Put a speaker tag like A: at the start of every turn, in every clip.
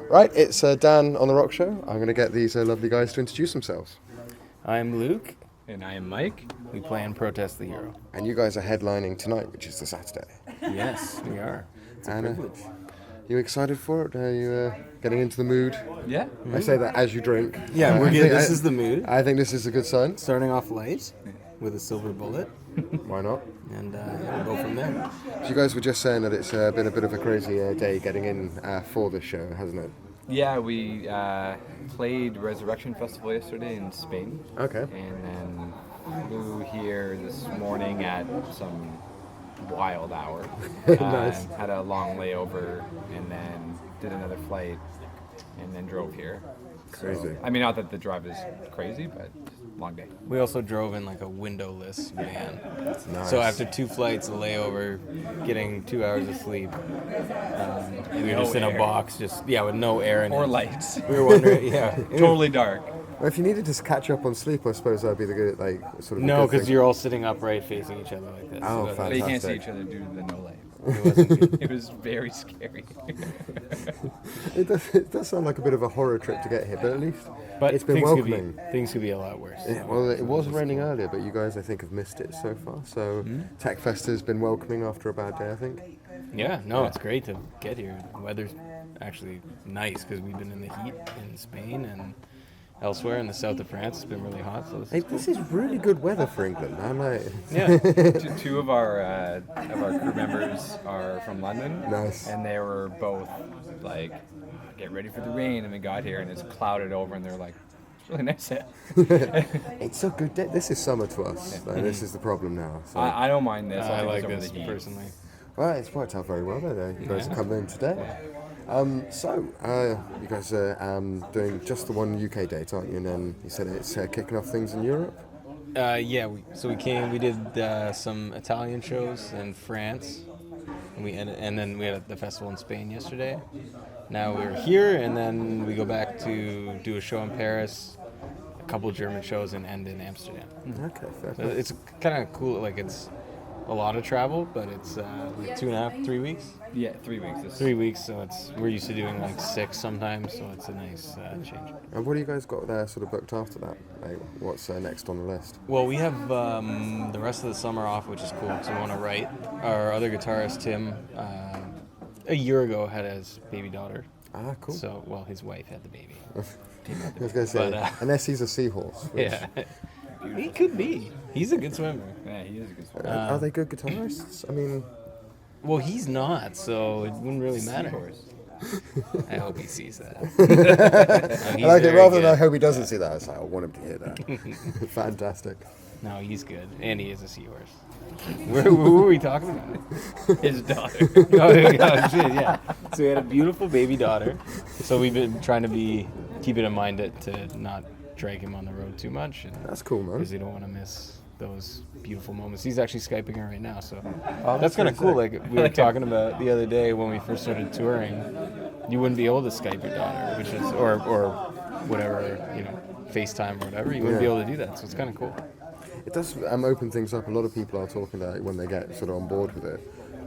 A: Right, it's Dan on the Rock Show. I'm going to get these lovely guys to introduce themselves.
B: I'm Luke.
C: And I am Mike.
B: We play in Protest the Hero.
A: And you guys are headlining tonight, which is the Saturday.
B: Yes, we are. It's a privilege.
A: You excited for it? Are you getting into the mood?
C: Yeah.
A: I say that as you drink.
B: Yeah, we're good. This is the mood.
A: I think this is a good sign.
B: Starting off light with a silver bullet.
A: Why not?
B: And we'll go from there.
A: So you guys were just saying that it's been a bit of a crazy day getting in for this show, hasn't it?
C: Yeah, we played Resurrection Festival yesterday in Spain.
A: Okay.
C: And then flew here this morning at some wild hour.
A: Nice.
C: Had a long layover and then did another flight and then drove here.
A: Crazy.
C: So, I mean, not that the drive is crazy, but long day.
B: We also drove in like a windowless van.
A: Nice.
B: So after 2 flights, a layover, getting 2 hours of sleep, we were just in a box, with no air in it.
C: Or lights.
B: We were wondering,
C: Totally dark.
A: Well, if you needed to catch up on sleep, I suppose that'd be the good, sort of.
B: No,
A: because
B: you're all sitting upright facing each other like this.
A: Oh,
B: so
C: But you can't see
A: Fantastic.
C: each other due to the no light.
B: it wasn't good.
C: It was very scary.
A: It does sound like a bit of a horror trip to get here, but at least
B: But
A: it's been
B: things
A: welcoming.
B: Things could be a lot worse.
A: Yeah, well, it was raining earlier, but you guys, I think, have missed it so far. So, Tech Fest has been welcoming after a bad day, I think.
B: Yeah, no, it's great to get here. The weather's actually nice because we've been in the heat in Spain and elsewhere in the south of France. It's been really hot. So
A: This is really good weather for England. I'm like,
B: yeah,
C: Two of our crew members are from London.
A: Nice.
C: And they were both like, get ready for the rain, and we got here and it's clouded over, and they're like, it's really nice here.
A: it's a good day. This is summer to us. This is the problem now. So.
C: I don't mind this.
B: I
C: think
B: like
C: it's over
B: this
C: the heat.
B: personally.
A: Well, it's worked out very well, though. You guys are coming in today. You guys are doing just the one UK date, aren't you? And then you said it's kicking off things in Europe?
B: Yeah, we did some Italian shows in France, and then we had the festival in Spain yesterday. Now we're here, and then we go back to do a show in Paris, a couple German shows, and end in Amsterdam.
A: Okay, fair.
B: So it's kind of cool. Like it's a lot of travel, but it's like 2.5, 3 weeks.
C: Yeah, 3 weeks.
B: 3 weeks, so we're used to doing like 6 sometimes, so it's a nice change.
A: And what do you guys got there sort of booked after that? Like, what's next on the list?
B: Well, we have the rest of the summer off, which is cool, because we want to write. Our other guitarist, Tim, a year ago had his baby daughter.
A: Ah, cool.
B: So, well, his wife had the baby.
A: I was going to say,
B: But,
A: unless he's a seahorse. Which,
B: Yeah. He could be. He's a good swimmer.
C: Yeah, he is a good swimmer.
A: are they good guitarists? I mean,
B: Well, he's not, so it wouldn't really matter.
C: Seahorse.
B: I hope he sees that.
A: I like it rather than I hope he doesn't see that. I was like, I want him to hear that. Fantastic.
B: No, he's good. And he is a seahorse. Who were we talking about?
C: His daughter.
B: Oh, shit, yeah. So we had a beautiful baby daughter. So we've been trying to keep it in mind to not drag him on the road too much.
A: That's cool, man.
B: Because you don't want to miss those beautiful moments. He's actually Skyping her right now, so
A: Oh,
B: that's kind of cool. Like we were talking about the other day when we first started touring, you wouldn't be able to Skype your daughter, which is or whatever, FaceTime or whatever. You wouldn't be able to do that, so it's kind of cool.
A: It does open things up. A lot of people are talking about it when they get sort of on board with it.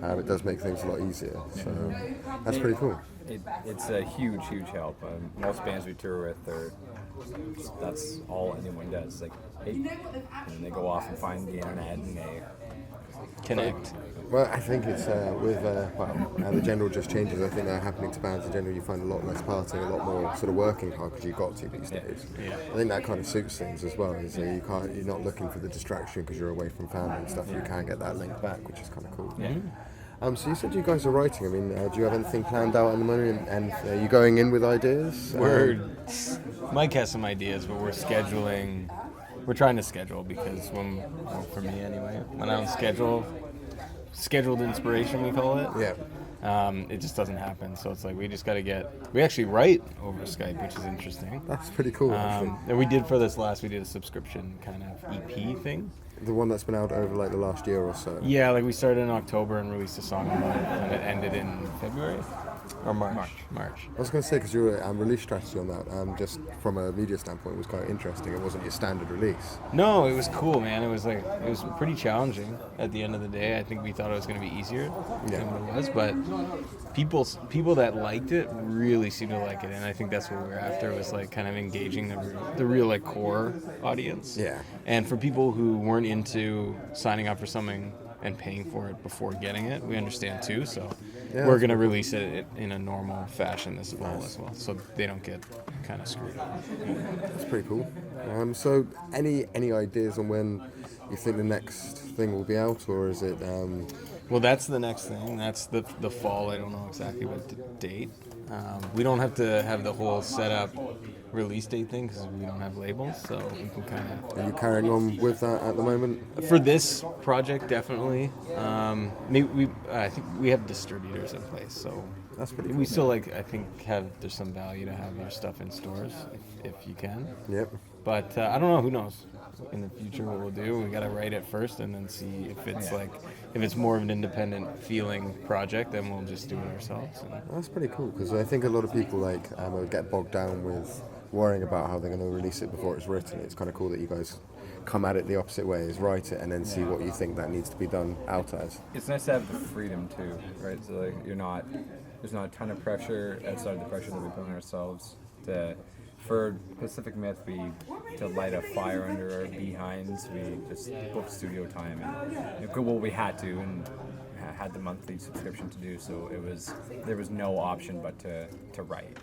A: It does make things a lot easier. So that's pretty cool.
C: It's a huge, huge help. Most bands we tour with, that's all anyone does. Like, hey, and they go off and find the internet and they
B: Connect.
A: Well, I think it's how the general just changes. I think that happening to bands in general, you find a lot less partying, a lot more sort of working hard because you've got to these days.
B: Yeah.
A: I think that kind of suits things as well. Is you're not looking for the distraction because you're away from family and stuff. You can get that link back, which is kind of cool.
C: Yeah.
A: So you said you guys are writing. I mean, do you have anything planned out at the moment? And are you going in with ideas?
B: Mike has some ideas, but we're scheduling. We're trying to schedule because for me anyway, when I don't scheduled inspiration we call it.
A: Yeah.
B: It just doesn't happen. So it's like we just got to we actually write over Skype, which is interesting.
A: That's pretty cool, actually.
B: And we did for this we did a subscription kind of EP thing.
A: The one that's been out over like the last year or so.
B: Yeah, like we started in October and released a song a month, and it ended in February. Or March.
A: I was going to say, because your release strategy on that, just from a media standpoint, was quite interesting. It wasn't your standard release.
B: No, it was cool, man. It was pretty challenging at the end of the day. I think we thought it was going to be easier than what it was, but people that liked it really seemed to like it, and I think that's what we were after, was like kind of engaging the real like core audience.
A: Yeah.
B: And for people who weren't into signing up for something and paying for it before getting it, we understand too. So we're going to release it in a normal fashion this fall as well, so they don't get kind of screwed up.
A: That's pretty cool. So any ideas on when you think the next thing will be out, or is it?
B: Well, that's the next thing. That's the fall. I don't know exactly what date. We don't have to have the whole setup release date thing because we don't have labels, so we can kind of.
A: Are you carrying on with that at the moment?
B: For this project, definitely. I think we have distributors in place, so
A: that's pretty cool.
B: We still I think there's some value to have your stuff in stores if you can.
A: Yep.
B: But I don't know. Who knows? In the future, what we'll do, we gotta write it first, and then see if it's if it's more of an independent feeling project, then we'll just do it ourselves.
A: That's pretty cool, because I think a lot of people would get bogged down with worrying about how they're going to release it before it's written. It's kind of cool that you guys come at it the opposite way, is write it and then see what you think that needs to be done out as.
C: It's nice to have the freedom too, right? So there's not a ton of pressure outside of the pressure that we put on ourselves. For Pacific Myth, to light a fire under our behinds, we just booked studio time, and we had to, and had the monthly subscription to do. So there was no option but to write.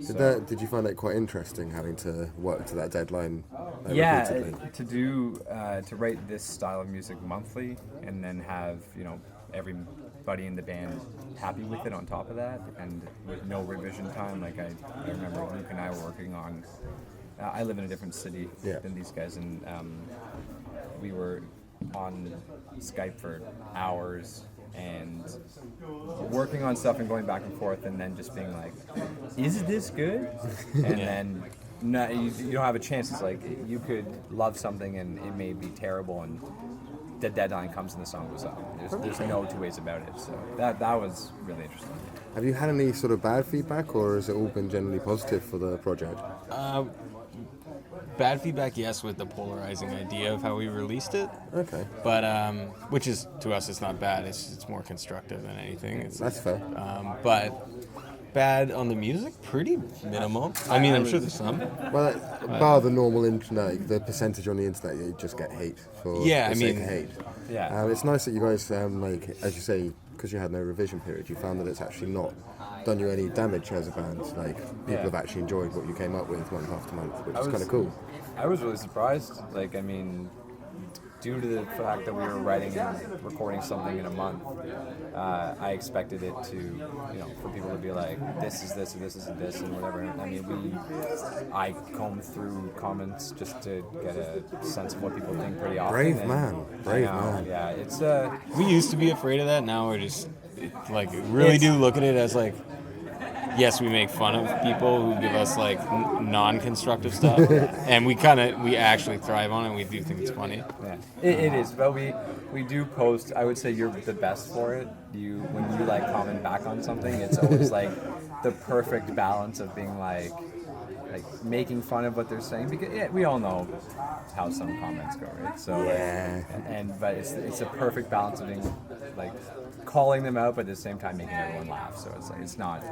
A: Did you find that quite interesting, having to work to that deadline?
C: Repeatedly? To write this style of music monthly, and then have everybody in the band happy with it on top of that, and with no revision time. Like I remember Luke and I were working on. I live in a different city than these guys, and we were on Skype for hours and working on stuff and going back and forth, and then just being like, is this good? And then you don't have a chance. It's like you could love something and it may be terrible, and the deadline comes and the song goes up. There's no two ways about it. So that was really interesting.
A: Have you had any sort of bad feedback, or has it all been generally positive for the project?
B: Bad feedback, yes, with the polarizing idea of how we released it.
A: Okay.
B: But which is, to us, it's not bad. It's more constructive than anything.
A: That's fair.
B: But bad on the music, pretty minimal. I mean, I'm sure there's some.
A: Well, bar the normal internet, the percentage on the internet, you just get hate for the sake of hate.
C: Yeah.
A: It's nice that you guys, as you say, because you had no revision period, you found that it's actually not done you any damage as a band. People have actually enjoyed what you came up with month after month, which is kind of cool.
C: I was really surprised. Due to the fact that we were writing and recording something in a month, I expected it to, for people to be like, this is this, and this is this, and whatever. I mean, I combed through comments just to get a sense of what people think pretty often.
A: Brave man.
C: Yeah, it's
B: We used to be afraid of that. Now we're just really do look at it as yes, we make fun of people who give us non-constructive stuff, and we actually thrive on it. We do think it's funny.
C: Yeah, it is. But we do post. I would say you're the best for it. When you comment back on something, it's always the perfect balance of being making fun of what they're saying, because we all know how some comments go, right? So but it's a perfect balance of being calling them out, but at the same time making everyone laugh. So it's not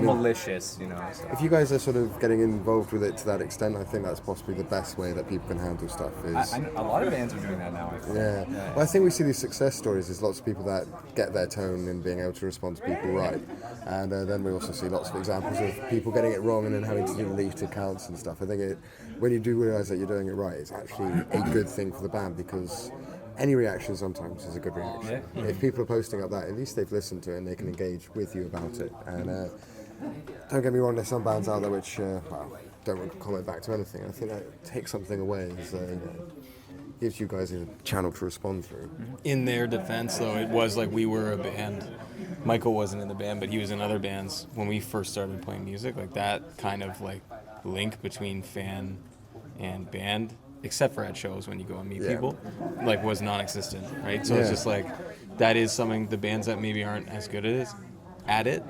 C: malicious, So.
A: If you guys are sort of getting involved with it to that extent, I think that's possibly the best way that people can handle stuff.
C: A lot of bands are doing that now. I think.
A: Yeah. Well, I think we see these success stories. There's lots of people that get their tone and being able to respond to people right, and then we also see lots of examples of people getting it wrong and then having to delete accounts and stuff. I think when you do realise that you're doing it right, it's actually a good thing for the band, because any reaction sometimes is a good reaction. Yeah. If people are posting up that, at least they've listened to it and they can engage with you about it. And don't get me wrong, there's some bands out there which don't want to comment back to anything. I think that takes something away. Gives you guys a channel to respond through.
B: In their defense, though, it was we were a band. Michael wasn't in the band, but he was in other bands when we first started playing music. That kind of link between fan and band, except for at shows when you go and meet people, was non-existent, right? So it's just that is something the bands that maybe aren't as good at it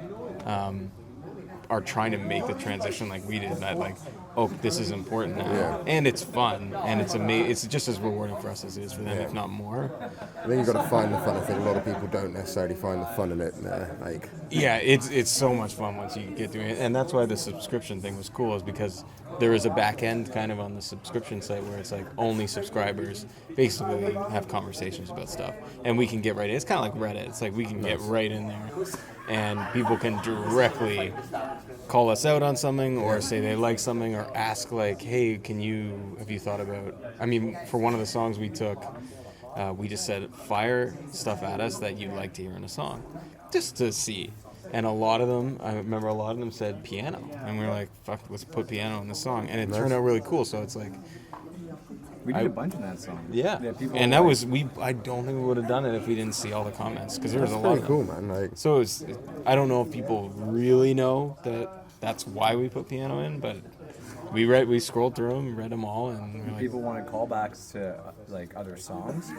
B: are trying to make the transition like we did. That like, oh, this is important now,
A: Yeah.
B: and it's fun, and it's amazing. It's just as rewarding for us as it is for them, if not more.
A: I think you've got to find the fun. I think a lot of people don't necessarily find the fun in it. Like,
B: Yeah, it's so much fun once you get doing it, and that's why the subscription thing was cool, is because there is a back end kind of on the subscription site where it's like only subscribers basically have conversations about stuff, and we can get right in. It's kind of like Reddit. It's like we can get right in there, and people can directly call us out on something or say they like something or ask like, hey, have you thought about, I mean, for one of the songs we took, we just said fire stuff at us that you'd like to hear in a song, just to see. And I remember a lot of them said piano, and we were like, fuck, let's put piano in the song, and it turned out really cool. So it's like,
C: We did a bunch in that song.
B: yeah,
C: People
B: and
C: were
B: that
C: like-
B: was I don't think we would have done it if we didn't see all the comments, because there was
A: that's
B: a lot
A: pretty
B: of
A: cool,
B: them.
A: man. Like,
B: So I don't know if people really know that that's why we put piano in, but we scrolled through them, read them all, and we're like,
C: People wanted callbacks to like other songs.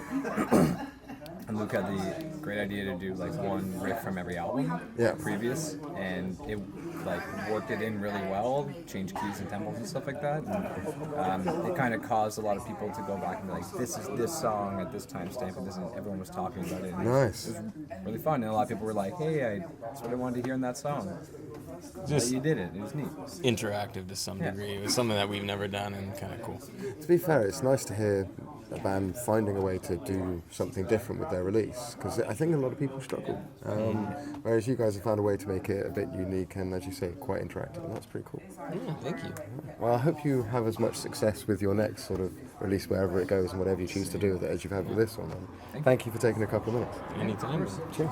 C: And Luke had the great idea to do like one riff from every album previous, and it like worked it in really well, changed keys and tempos and stuff like that. And it kind of caused a lot of people to go back and be like, this is this song at this timestamp, and everyone was talking about it. And
A: Nice.
C: It was really fun, and a lot of people were like, hey, that's what I wanted to hear in that song.
B: just
C: But you did it. It was neat.
B: interactive to some degree. It was something that we've never done, and kind of cool.
A: to be fair, it's nice to hear a band finding a way to do something different with their release, because I think a lot of people struggle. Whereas you guys have found a way to make it a bit unique and, as you say, quite interactive, and that's pretty cool.
B: Yeah, thank you.
A: Well, I hope you have as much success with your next sort of release, wherever it goes and whatever you choose to do with it, as you've had with this one. And thank you for taking a couple of minutes.
B: Anytime.
A: Cheers.